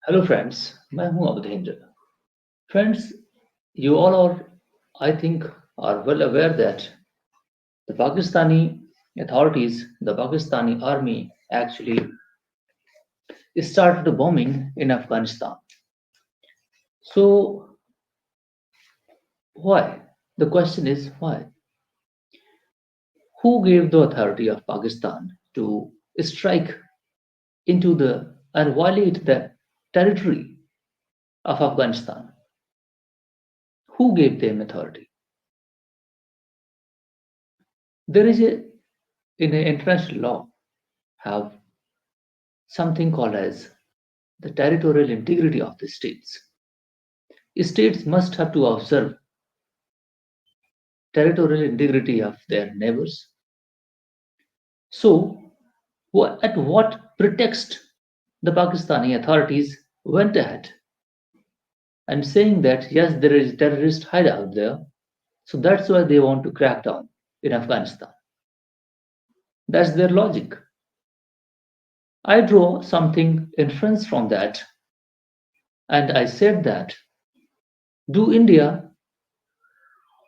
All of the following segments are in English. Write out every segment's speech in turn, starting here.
Hello friends, मैं हूं अवधेंद्र. Friends, you all are, I think, are well aware that the Pakistani authorities, the Pakistani army actually started the bombing in Afghanistan. So why? The question is why? Who gave the authority of Pakistan to strike into the and violate the territory of Afghanistan? Who gave them authority? There is a in international law have something called as the territorial integrity of the states. States must have to observe territorial integrity of their neighbors. So, at what pretext the Pakistani authorities went ahead and saying that yes, there is terrorist hideout there, so that's why they want to crack down in Afghanistan. That's their logic. I draw something inference from that, and I said that do India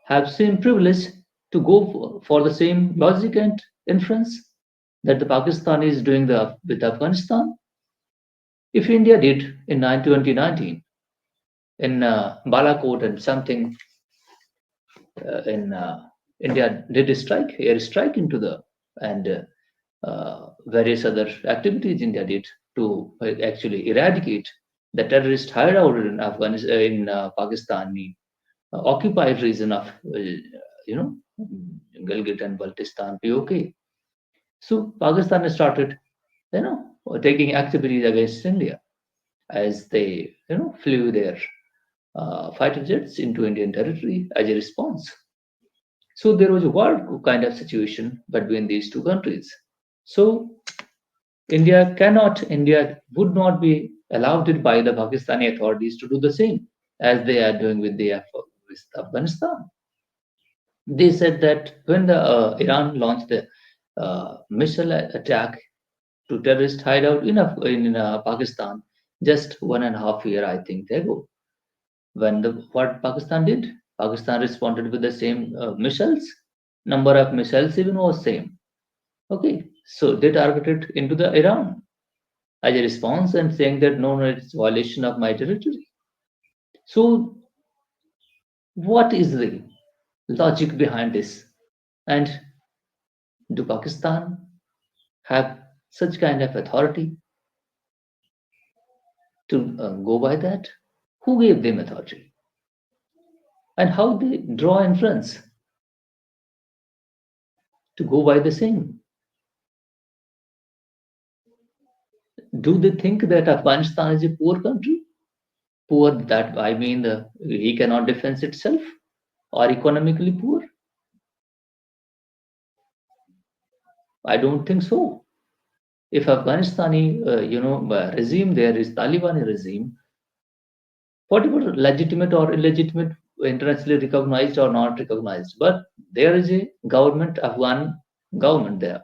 have same privilege to go for the same logic and inference that the Pakistani is doing with Afghanistan? If India did in 2019 in Balakot and something in India did a strike, air strike into the and various other activities India did to actually eradicate the terrorist hideout in Afghanistan in Pakistani occupied region of you know Gilgit and Baltistan POK. So Pakistan started taking activities against India as they flew their fighter jets into Indian territory as a response. So there was a war kind of situation between these two countries. So India would not be allowed it by the Pakistani authorities to do the same as they are doing with Afghanistan. They said that when the Iran launched the missile attack to terrorist hideout in Pakistan just 1.5 year, I think, ago, when the what Pakistan did, Pakistan responded with the same missiles. Number of missiles even was same. Okay, so they targeted into the Iran as a response and saying that no, no, it's violation of my territory. So what is the logic behind this? And do Pakistan have such kind of authority to go by that? Who gave them authority? And how they draw inference to go by the same? Do they think that Afghanistan is a poor country? Poor that I mean he cannot defend itself or economically poor? I don't think so. If Afghanistani regime there is Taliban regime, whatever legitimate or illegitimate, internationally recognized or not recognized, but there is a government, Afghan government there.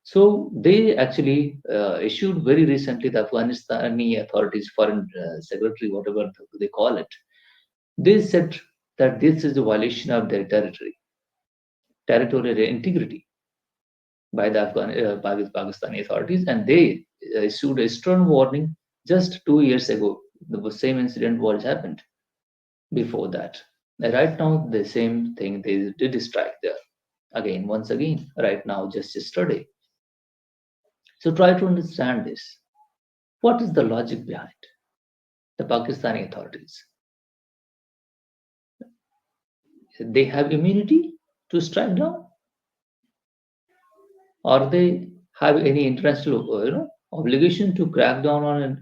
So they actually issued very recently the Afghanistani authorities, foreign secretary, whatever they call it. They said that this is a violation of their territorial integrity by by the Pakistani authorities, and they issued a stern warning just 2 years ago. The same incident was happened before that. Right now, the same thing they did strike there again, once again. Right now, just yesterday. So try to understand this. What is the logic behind the Pakistani authorities? They have immunity to strike down, or they have any international obligation to crack down on it?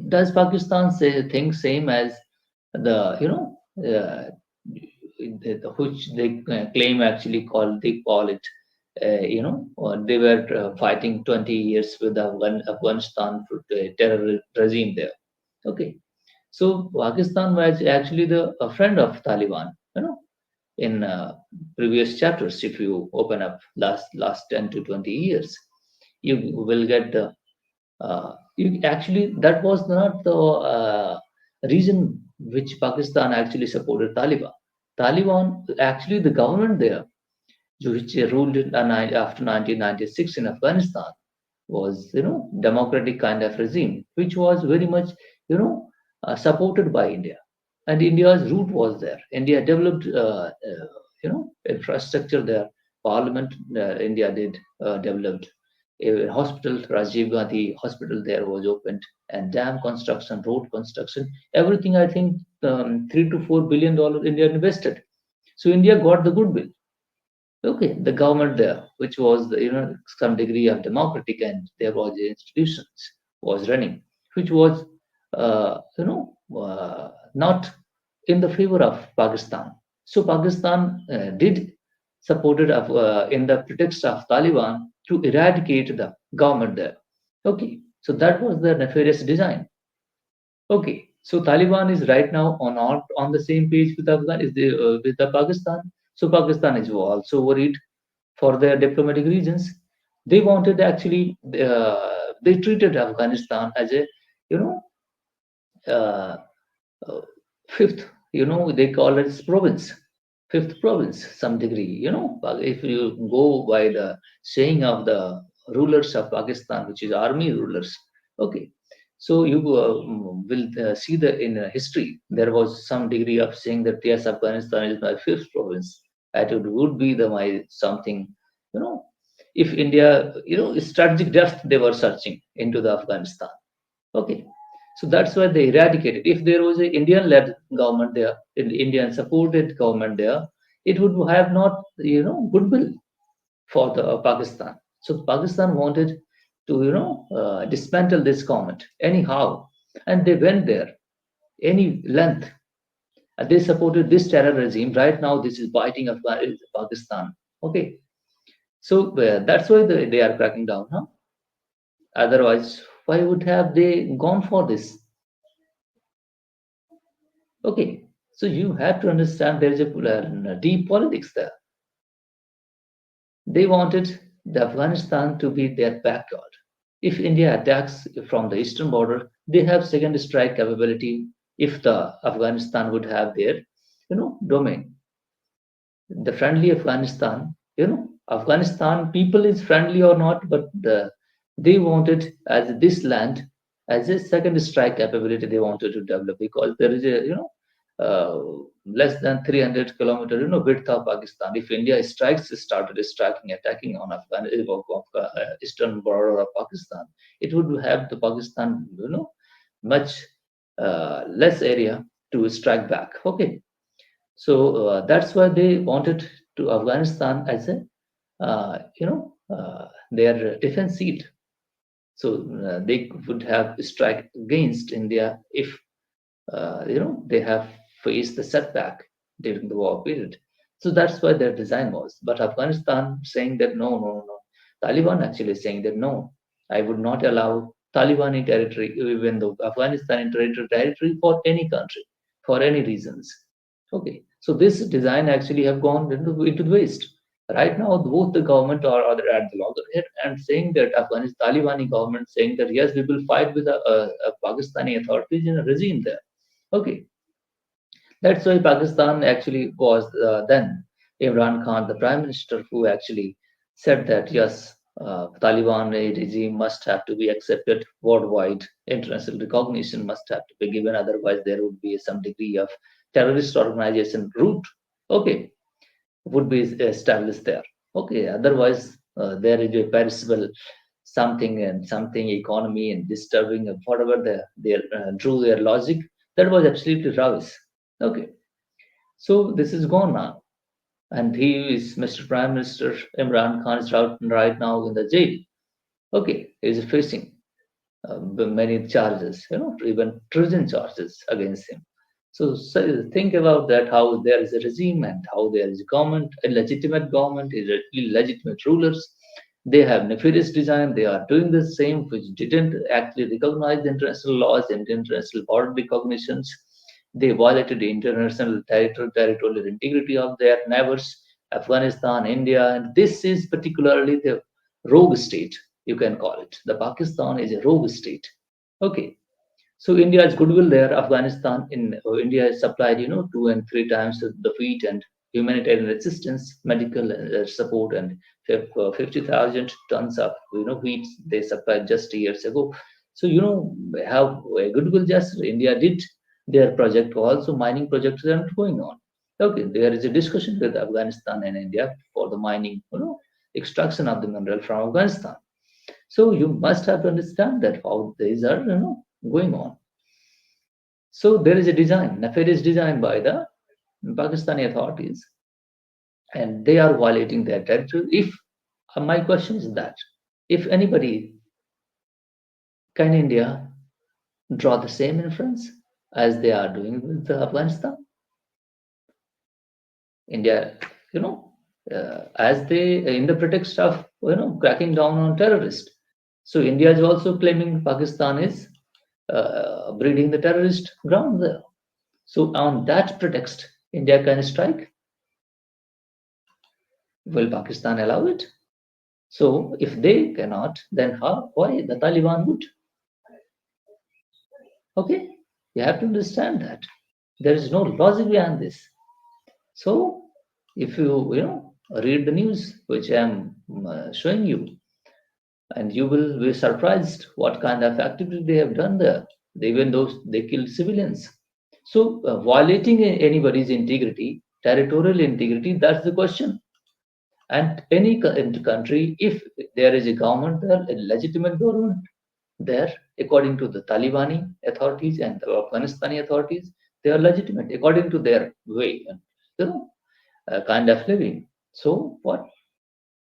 Does Pakistan say things same as the which they claim actually they call it they were fighting 20 years with Afghanistan terror regime there. Okay, so Pakistan was actually the a friend of Taliban. In previous chapters, if you open up last 10 to 20 years, you will get the Actually, that was not the reason which Pakistan actually supported Taliban. Taliban, actually, the government there, which ruled after 1996 in Afghanistan, was democratic kind of regime, which was very much you know supported by India, and India's root was there. India developed infrastructure there. Parliament, India did developed a hospital. Rajiv Gandhi Hospital there was opened, and dam construction, road construction, everything. I think $3 to $4 billion India invested. So India got the goodwill. Okay, the government there, which was some degree of democratic, and there was the institutions was running, which was not in the favor of Pakistan. So Pakistan did supported in the pretext of Taliban to eradicate the government there. Okay, so that was the nefarious design. Okay, so Taliban is right now on the same page with with the Pakistan. So Pakistan is also worried for their diplomatic reasons. They wanted actually they treated Afghanistan as a you know uh, uh, fifth, they call it province, fifth province, some degree. But if you go by the saying of the rulers of Pakistan, which is army rulers. Okay, so you will see that in history there was some degree of saying that yes, Afghanistan is my fifth province. That would be the my something, you know, if India, strategic depth they were searching into the Afghanistan. Okay, so that's why they eradicated. If there was an Indian-led government there, an Indian-supported government there, it would have not, goodwill for the Pakistan. So Pakistan wanted to, dismantle this government anyhow, and they went there any length. And they supported this terror regime. Right now, this is biting Pakistan. Okay, so that's why they are cracking down. Huh? Otherwise, why would have they gone for this? Okay, so you have to understand there is a deep politics there. They wanted the Afghanistan to be their backyard. If India attacks from the eastern border, they have second strike capability. If the Afghanistan would have their, domain, the friendly Afghanistan, Afghanistan people is friendly or not, but they wanted as this land as a second strike capability they wanted to develop, because there is a uh, less than 300 kilometer width of Pakistan. If India started striking, attacking on eastern border of Pakistan, it would have the Pakistan much less area to strike back. Okay, so that's why they wanted to Afghanistan as a their defense seat. So they would have strike against India if they have faced the setback during the war period. So that's why their design was. But Afghanistan saying that no, no, no. Taliban actually saying that no, I would not allow Talibani territory, even though Afghanistan in territory for any country, for any reasons. Okay, so this design actually have gone into the waste. Right now, both the government are at the loggerhead and saying that Afghanistan Talibani government saying that yes, we will fight with the Pakistani authorities in a regime there. Okay, that's why Pakistan actually was then Imran Khan, the prime minister, who actually said that yes, Taliban regime must have to be accepted worldwide. International recognition must have to be given, otherwise there would be some degree of terrorist organization root. Okay, would be established there. Okay, otherwise there is a perishable something and something economy and disturbing whatever they drew their logic. That was absolutely rubbish. Okay, so this is gone now, and he is Mr. Prime Minister Imran Khan is out right now in the jail. Okay, he is facing many charges, even treason charges against him. So think about that, how there is a regime and how there is a government, a legitimate government, illegitimate rulers. They have nefarious design. They are doing the same, which didn't actually recognize the international laws and international border recognitions. They violated the international territorial integrity of their neighbors, Afghanistan, India, and this is particularly the rogue state. you can call it. The Pakistan is a rogue state. Okay. So India's goodwill there, Afghanistan, in India has supplied, 2 and 3 times the wheat and humanitarian assistance, medical support, and 50,000 tons of, wheat they supplied just years ago. So, have a goodwill gesture. India did their project also, mining projects are going on. Okay, there is a discussion with Afghanistan and India for the mining, extraction of the mineral from Afghanistan. So you must have to understand that how these are, going on. So there is a design, nefarious design by the Pakistani authorities, and they are violating their territory. If my question is that, if anybody can India draw the same inference as they are doing with Afghanistan, India, as they in the pretext of cracking down on terrorists. So India is also claiming Pakistan is breeding the terrorist ground there. So on that pretext, India can strike. Will Pakistan allow it? So if they cannot, then how? Why the Taliban would? Okay, you have to understand that there is no logic behind this. So if you read the news which I am showing you, and you will be surprised what kind of activity they have done there, even though they killed civilians. So violating anybody's integrity, territorial integrity, that's the question. And any country, if there is a government there, a legitimate government there, according to the Talibani authorities and the Afghanistani authorities, they are legitimate according to their way, kind of living. So what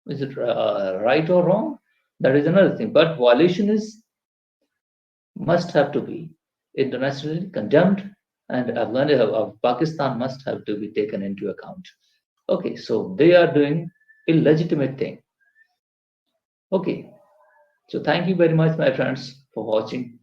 is it right or wrong? That is another thing. But violation is must have to be internationally condemned, and Pakistan must have to be taken into account. Okay, so they are doing illegitimate thing. Okay, so thank you very much, my friends, for watching.